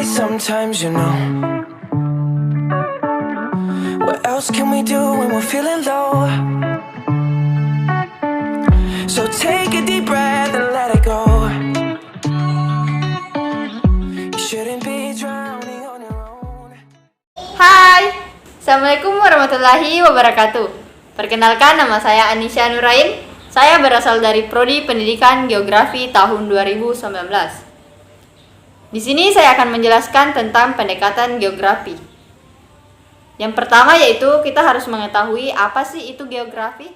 Sometimes what else can we do when we're feeling low? So take a deep breath and let it go. You shouldn't be drowning on your own. Hai, Assalamualaikum warahmatullahi wabarakatuh. Perkenalkan, nama saya Anisha Nurain. Saya berasal dari Prodi Pendidikan Geografi tahun 2019. Di sini saya akan menjelaskan tentang pendekatan geografi. Yang pertama yaitu kita harus mengetahui apa sih itu geografi.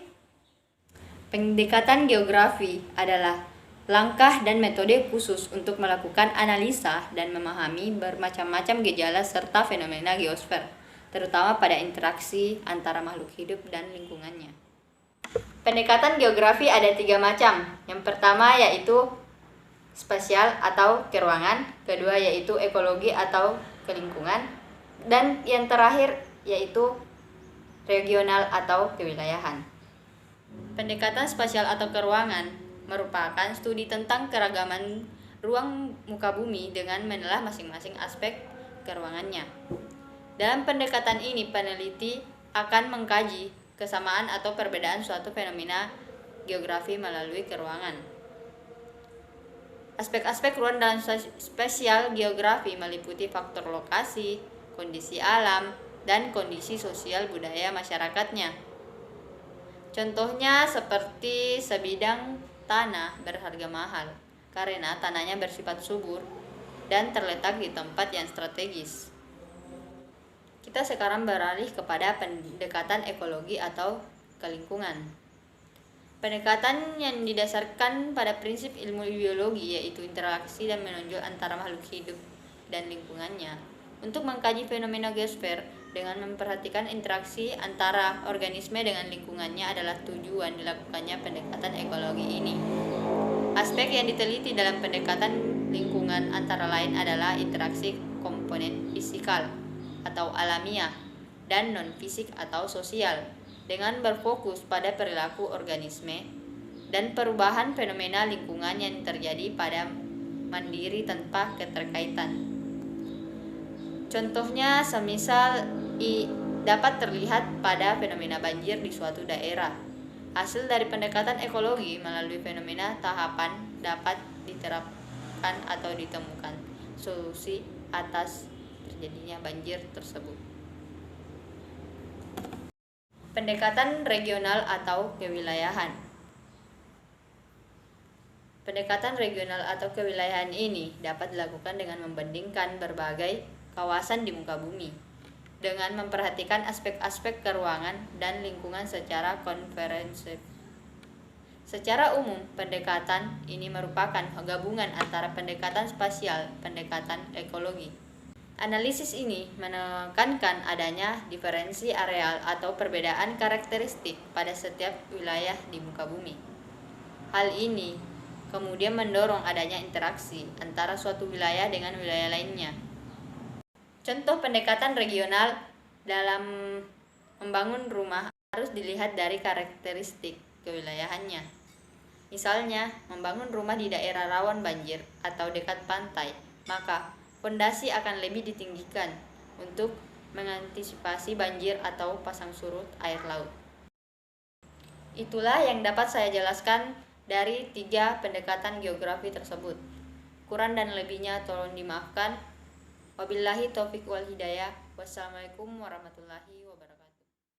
Pendekatan geografi adalah langkah dan metode khusus untuk melakukan analisa dan memahami bermacam-macam gejala serta fenomena geosfer, terutama pada interaksi antara makhluk hidup dan lingkungannya. Pendekatan geografi ada 3 macam. Yang pertama yaitu spasial atau keruangan, kedua yaitu ekologi atau kelingkungan, dan yang terakhir yaitu regional atau kewilayahan. Pendekatan spasial atau keruangan merupakan studi tentang keragaman ruang muka bumi dengan menelah masing-masing aspek keruangannya. Dalam pendekatan ini, peneliti akan mengkaji kesamaan atau perbedaan suatu fenomena geografi melalui keruangan. Aspek-aspek ruang dalam spasial geografi meliputi faktor lokasi, kondisi alam, dan kondisi sosial budaya masyarakatnya. Contohnya seperti sebidang tanah berharga mahal karena tanahnya bersifat subur dan terletak di tempat yang strategis. Kita sekarang beralih kepada pendekatan ekologi atau kelingkungan. Pendekatan yang didasarkan pada prinsip ilmu biologi yaitu interaksi dan menonjol antara makhluk hidup dan lingkungannya. Untuk mengkaji fenomena geosfer dengan memperhatikan interaksi antara organisme dengan lingkungannya adalah tujuan dilakukannya pendekatan ekologi ini. Aspek yang diteliti dalam pendekatan lingkungan antara lain adalah interaksi komponen fisikal atau alamiah dan non-fisik atau sosial, dengan berfokus pada perilaku organisme dan perubahan fenomena lingkungan yang terjadi pada mandiri tanpa keterkaitan. Contohnya semisal dapat terlihat pada fenomena banjir di suatu daerah. Hasil dari pendekatan ekologi melalui fenomena tahapan dapat diterapkan atau ditemukan solusi atas terjadinya banjir tersebut. Pendekatan regional atau kewilayahan. Pendekatan regional atau kewilayahan ini dapat dilakukan dengan membandingkan berbagai kawasan di muka bumi dengan memperhatikan aspek-aspek keruangan dan lingkungan secara komprehensif. Secara umum, pendekatan ini merupakan gabungan antara pendekatan spasial, pendekatan ekologi. Analisis ini menekankan adanya diferensi areal atau perbedaan karakteristik pada setiap wilayah di muka bumi. Hal ini kemudian mendorong adanya interaksi antara suatu wilayah dengan wilayah lainnya. Contoh pendekatan regional dalam membangun rumah harus dilihat dari karakteristik kewilayahannya. Misalnya, membangun rumah di daerah rawan banjir atau dekat pantai, maka fondasi akan lebih ditinggikan untuk mengantisipasi banjir atau pasang surut air laut. Itulah yang dapat saya jelaskan dari 3 pendekatan geografi tersebut. Kurang dan lebihnya tolong dimaafkan. Wabillahi taufiq wal hidayah. Wassalamualaikum warahmatullahi wabarakatuh.